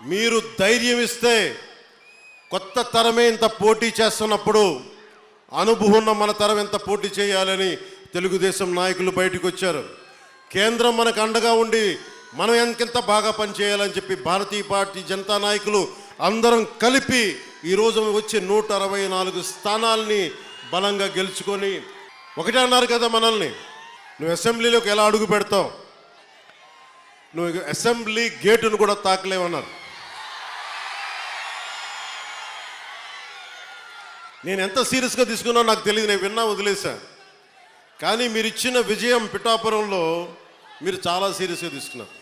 మీరు ధైర్యం ఇస్తే కొత్త తరమే ఇంత పోటీ చేస్తున్నప్పుడు అనుభవం ఉన్న మన తరం ఎంత పోటీ చేయాలని తెలుగుదేశం నాయకులు బయటకు వచ్చారు. కేంద్రం మనకు అండగా ఉండి మనం ఎంకెంత బాగా పనిచేయాలని చెప్పి భారతీయ పార్టీ జనతా నాయకులు అందరం కలిపి ఈరోజు వచ్చే 164 స్థానాల్ని బలంగా గెలుచుకొని ఒకటే అన్నారు కదా మనల్ని, నువ్వు అసెంబ్లీలోకి ఎలా అడుగు పెడతావు, నువ్వు అసెంబ్లీ గేటును కూడా తాకలేవన్నారు. నేను ఎంత సీరియస్గా తీసుకున్నా నాకు తెలియదు, నేను విన్నా వదిలేశాను. కానీ మీరు ఇచ్చిన విజయం పిఠాపురంలో మీరు చాలా సీరియస్గా తీసుకున్నారు.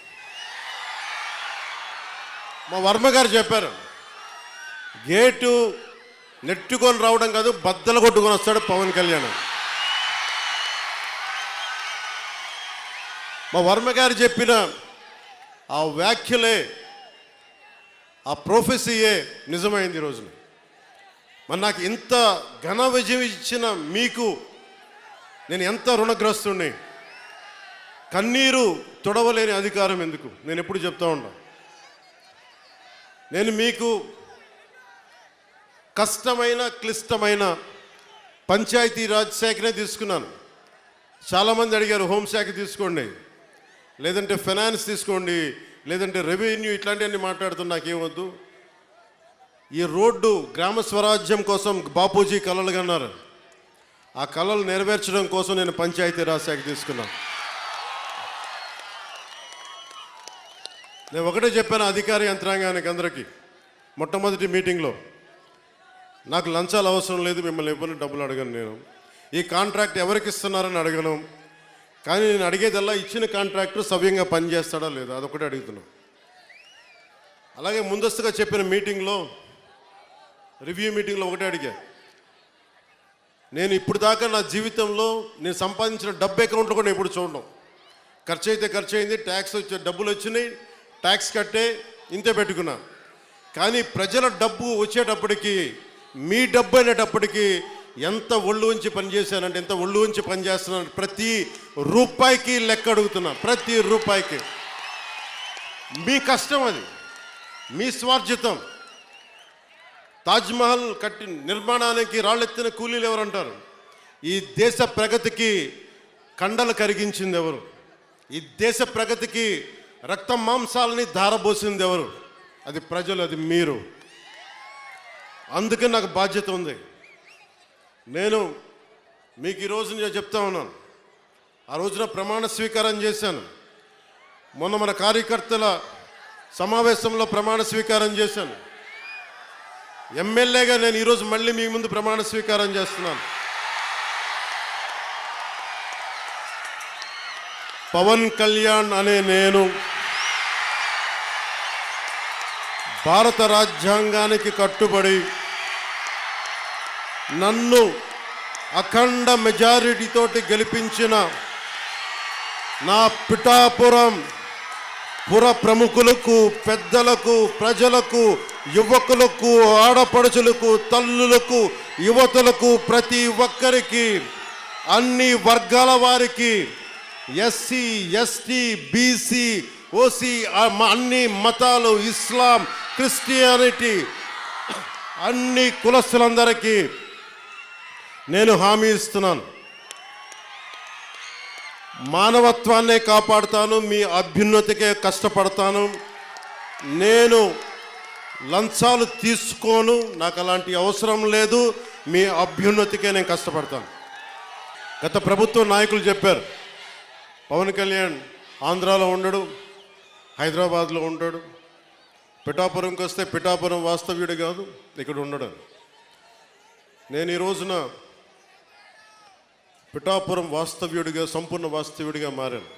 మా వర్మ గారు చెప్పారు, గేటు నెట్టుకొని రావడం కాదు, బద్దలు కొట్టుకొని వస్తాడు పవన్ కళ్యాణ్. మా వర్మ గారు చెప్పిన ఆ వ్యాఖ్యలే, ఆ ప్రొఫెసీయే నిజమైంది ఈరోజున. మరి నాకు ఇంత ఘన విజయం ఇచ్చిన మీకు నేను ఎంత రుణగ్రస్తుడిని. కన్నీరు తొడవలేని అధికారం ఎందుకు, నేను ఎప్పుడు చెప్తా ఉంటాను. నేను మీకు కష్టమైన క్లిష్టమైన పంచాయతీరాజ్ శాఖనే తీసుకున్నాను. చాలామంది అడిగారు హోంశాఖ తీసుకోండి, లేదంటే ఫైనాన్స్ తీసుకోండి, లేదంటే రెవెన్యూ, ఇట్లాంటివన్నీ మాట్లాడుతున్నా. నాకేమొద్దు. ఈ రోడ్డు గ్రామ స్వరాజ్యం కోసం బాపూజీ కలలు కన్నారు. ఆ కళలు నెరవేర్చడం కోసం నేను పంచాయతీరాజ్ శాఖ తీసుకున్నాను. నేను ఒకటే చెప్పాను అధికార యంత్రాంగానికి అందరికీ మొట్టమొదటి మీటింగ్లో, నాకు లంచాలు అవసరం లేదు, మిమ్మల్ని ఎవరిని డబ్బులు అడగను, నేను ఈ కాంట్రాక్ట్ ఎవరికి ఇస్తున్నారని అడగను. కానీ నేను అడిగేదల్లా ఇచ్చిన కాంట్రాక్టర్ సవ్యంగా పనిచేస్తాడా లేదా, అదొకటే అడుగుతున్నాను. అలాగే ముందస్తుగా చెప్పిన మీటింగ్లో, రివ్యూ మీటింగ్లో ఒకటే అడిగా, నేను ఇప్పుడు దాకా నా జీవితంలో నేను సంపాదించిన డబ్బు అకౌంట్లో కూడా ఎప్పుడు చూడడం. ఖర్చు అయితే ఖర్చు అయింది, ట్యాక్స్ వచ్చే డబ్బులు వచ్చినాయి, ట్యాక్స్ కట్టే ఇంతే పెట్టుకున్నా. కానీ ప్రజల డబ్బు వచ్చేటప్పటికి, మీ డబ్బు అనేటప్పటికి ఎంత ఒళ్ళు ఉంచి పనిచేశానంటే, ఎంత ఒళ్ళు ఉంచి పనిచేస్తున్నాను, ప్రతి రూపాయికి లెక్క అడుగుతున్నా. ప్రతి రూపాయికి మీ కష్టం, అది మీ స్వార్జితం. తాజ్మహల్ కట్టి నిర్మాణానికి రాళ్ళెత్తిన కూలీలు ఎవరంటారు? ఈ దేశ ప్రగతికి కండలు కరిగించింది ఎవరు? ఈ దేశ ప్రగతికి రక్త మాంసాలని ధారపోసింది ఎవరు? అది ప్రజలు, అది మీరు. అందుకే నాకు బాధ్యత ఉంది. నేను మీకు ఈరోజు నేను చెప్తా ఉన్నాను, ఆ రోజున ప్రమాణ స్వీకారం చేశాను. మొన్న మన కార్యకర్తల సమావేశంలో ప్రమాణ స్వీకారం చేశాను. ఎమ్మెల్యేగా నేను ఈరోజు మళ్ళీ మీ ముందు ప్రమాణ స్వీకారం చేస్తున్నాను. పవన్ కళ్యాణ్ అనే నేను భారత రాజ్యాంగానికి కట్టుబడి నన్ను అఖండ మెజారిటీతోటి గెలిపించిన నా పిఠాపురం పుర ప్రముఖులకు, పెద్దలకు, ప్రజలకు, యువకులకు, ఆడపడుచులకు, తల్లులకు, యువతులకు, ప్రతి ఒక్కరికి, అన్ని వర్గాల వారికి, ఎస్సీ, ఎస్టీ, బీసీ, ఓసీ, అన్ని మతాలు, ఇస్లాం, క్రిస్టియానిటీ, అన్ని కులస్తులందరికీ నేను హామీ ఇస్తున్నాను. మానవత్వాన్నే కాపాడుతాను, మీ అభ్యున్నతికే కష్టపడతాను. నేను లంచాలు తీసుకోను, నాకు అలాంటి అవసరం లేదు. మీ అభ్యున్నతికే నేను కష్టపడతాను. గత ప్రభుత్వ నాయకులు చెప్పారు, పవన్ కళ్యాణ్ ఆంధ్రాలో ఉండడు, హైదరాబాద్లో ఉంటాడు, పిఠాపురంకి వస్తే పిఠాపురం వాస్తవ్యుడు కాదు, ఇక్కడ ఉండడు. నేను ఈ రోజున పిఠాపురం వాస్తవ్యుడిగా, సంపూర్ణ వాస్తవ్యుడిగా మారాను.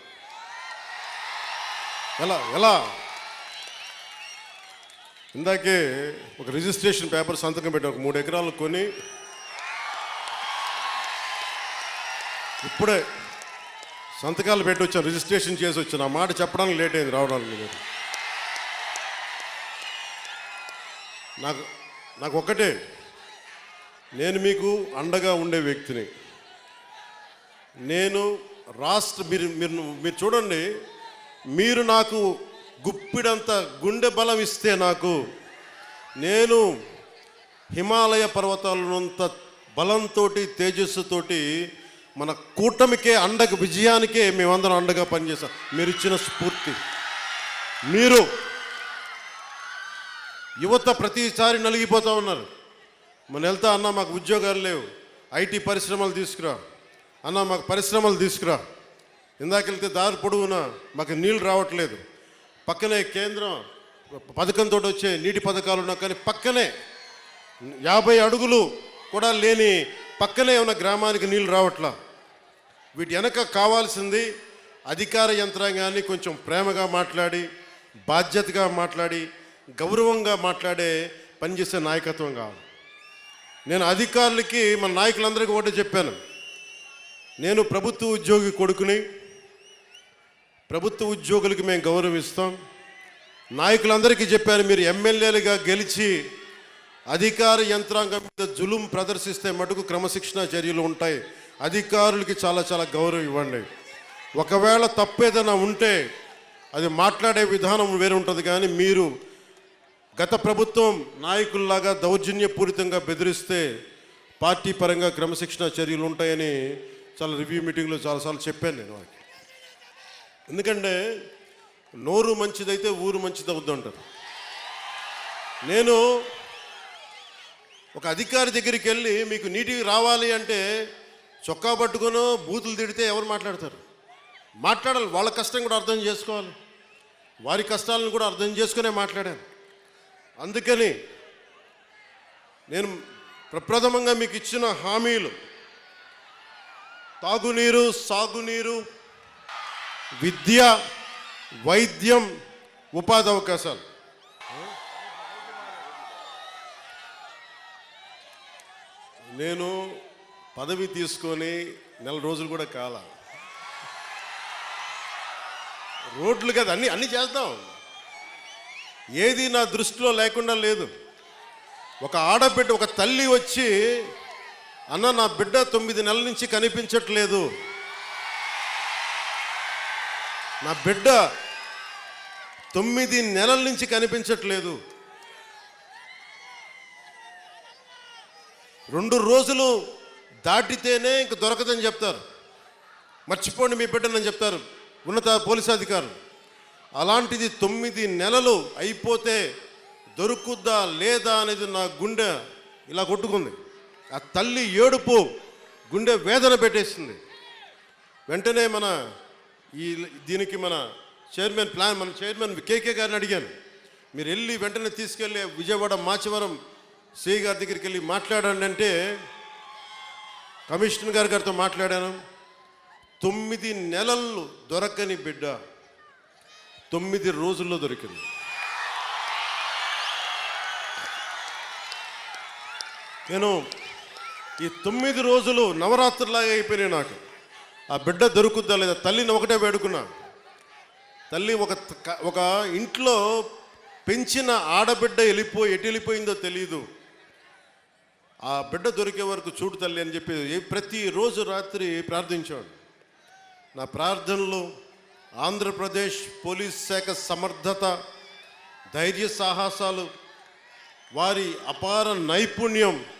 ఎలా ఇందాకే ఒక రిజిస్ట్రేషన్ పేపర్ సంతకం పెట్టి, ఒక 3 ఎకరాలు కొని ఇప్పుడే సంతకాలు పెట్టి వచ్చాను, రిజిస్ట్రేషన్ చేసి వచ్చాను. ఆ మాట చెప్పడానికి లేట్ అయింది రావడానికి. నాకు ఒక్కటే, నేను మీకు అండగా ఉండే వ్యక్తిని. నేను మీరు చూడండి, మీరు నాకు గుప్పిడంత గుండె బలం ఇస్తే నాకు, నేను హిమాలయ పర్వతాలనంత బలంతో తేజస్సుతోటి మన కూటమికే అండగా, విజయానికే మేమందరం అండగా పనిచేస్తాం. మీరు ఇచ్చిన స్ఫూర్తి. మీరు యువత ప్రతిసారి నలిగిపోతూ ఉన్నారు. మన వెళ్తా అన్న మాకు ఉద్యోగాలు లేవు, ఐటీ పరిశ్రమలు తీసుకురా అన్న, మాకు పరిశ్రమలు తీసుకురా. ఇందాక వెళ్తే దారి పొడవునా మాకు నీళ్ళు రావట్లేదు. పక్కనే కేంద్రం పథకంతో వచ్చే నీటి పథకాలు ఉన్నా కానీ పక్కనే 50 అడుగులు కూడా లేని పక్కనే ఉన్న గ్రామానికి నీళ్ళు రావట్లా. వీటి వెనక కావాల్సింది అధికార యంత్రాంగాన్ని కొంచెం ప్రేమగా మాట్లాడి, బాధ్యతగా మాట్లాడి, గౌరవంగా మాట్లాడే పనిచేసే నాయకత్వం కావాలి. నేను అధికారులకి, మన నాయకులందరికీ ఒకటే చెప్పాను, నేను ప్రభుత్వ ఉద్యోగి కొడుకుని, ప్రభుత్వ ఉద్యోగులకి మేము గౌరవిస్తాం. నాయకులందరికీ చెప్పాను, మీరు ఎమ్మెల్యేలుగా గెలిచి అధికార యంత్రాంగం మీద జులుం ప్రదర్శిస్తే మటుకు క్రమశిక్షణ చర్యలు ఉంటాయి. అధికారులకి చాలా చాలా గౌరవం ఇవ్వండి. ఒకవేళ తప్పేదైనా ఉంటే అది మాట్లాడే విధానం వేరే ఉంటుంది. కానీ మీరు గత ప్రభుత్వం నాయకుల్లాగా దౌర్జన్యపూరితంగా బెదిరిస్తే పార్టీ పరంగా క్రమశిక్షణ చర్యలు ఉంటాయని చాలా రివ్యూ మీటింగ్లో చాలాసార్లు చెప్పాను నేను వారికి. ఎందుకంటే నోరు మంచిదైతే ఊరు మంచిది అవుద్ది అంటారు. నేను ఒక అధికారి దగ్గరికి వెళ్ళి మీకు నీటికి రావాలి అంటే చొక్కా పట్టుకునో బూతులు తిడితే ఎవరు మాట్లాడతారు? మాట్లాడాలి. వాళ్ళ కష్టం కూడా అర్థం చేసుకోవాలి, వారి కష్టాలను కూడా అర్థం చేసుకునే మాట్లాడాను. అందుకని నేను ప్రప్రథమంగా మీకు ఇచ్చిన హామీలు తాగునీరు, సాగునీరు, విద్య, వైద్యం, ఉపాధి అవకాశాలు. నేను పదవి తీసుకొని 4 రోజులు కూడా కాల. రోడ్లు కదా అన్నీ చేద్దాం. ఏది నా దృష్టిలో లేకుండా లేదు. ఒక ఆడబిడ్డ, ఒక తల్లి వచ్చి అన్న నా బిడ్డ 9 నెలల నుంచి కనిపించట్లేదు, నా బిడ్డ 9 నెలల నుంచి కనిపించట్లేదు, 2 రోజులు దాటితేనే ఇంక దొరకదని చెప్తారు, మర్చిపోండి మీ బిడ్డనని చెప్తారు ఉన్నత పోలీసు అధికారులు. అలాంటిది 9 నెలలు అయిపోతే దొరుకుద్దా లేదా అనేది నా గుండె ఇలా కొట్టుకుంది. ఆ తల్లి ఏడుపు గుండె వేదన పెట్టేసింది. వెంటనే దీనికి మన చైర్మన్ కేకే గారిని అడిగాను, మీరు వెళ్ళి వెంటనే తీసుకెళ్ళి విజయవాడ మాచవరం సిఐ గారి దగ్గరికి వెళ్ళి మాట్లాడండి అంటే కమిషనర్ గారితో మాట్లాడాను. 9 నెలలు దొరకని బిడ్డ 9 రోజుల్లో దొరికింది. నేను ఈ 9 రోజులు నవరాత్రులాగా అయిపోయినాయి నాకు. ఆ బిడ్డ దొరుకుద్దా లేదా తల్లిని ఒకటే వేడుకున్నా. తల్లి ఒక ఇంట్లో పెంచిన ఆడబిడ్డ ఎటు వెళ్ళిపోయిందో తెలియదు, ఆ బిడ్డ దొరికే వరకు చూడు తల్లి అని చెప్పి ప్రతిరోజు రాత్రి ప్రార్థించాడు. నా ప్రార్థనలు ఆంధ్రప్రదేశ్ పోలీస్ శాఖ సమర్థత, ధైర్య సాహసాలు, వారి అపార నైపుణ్యం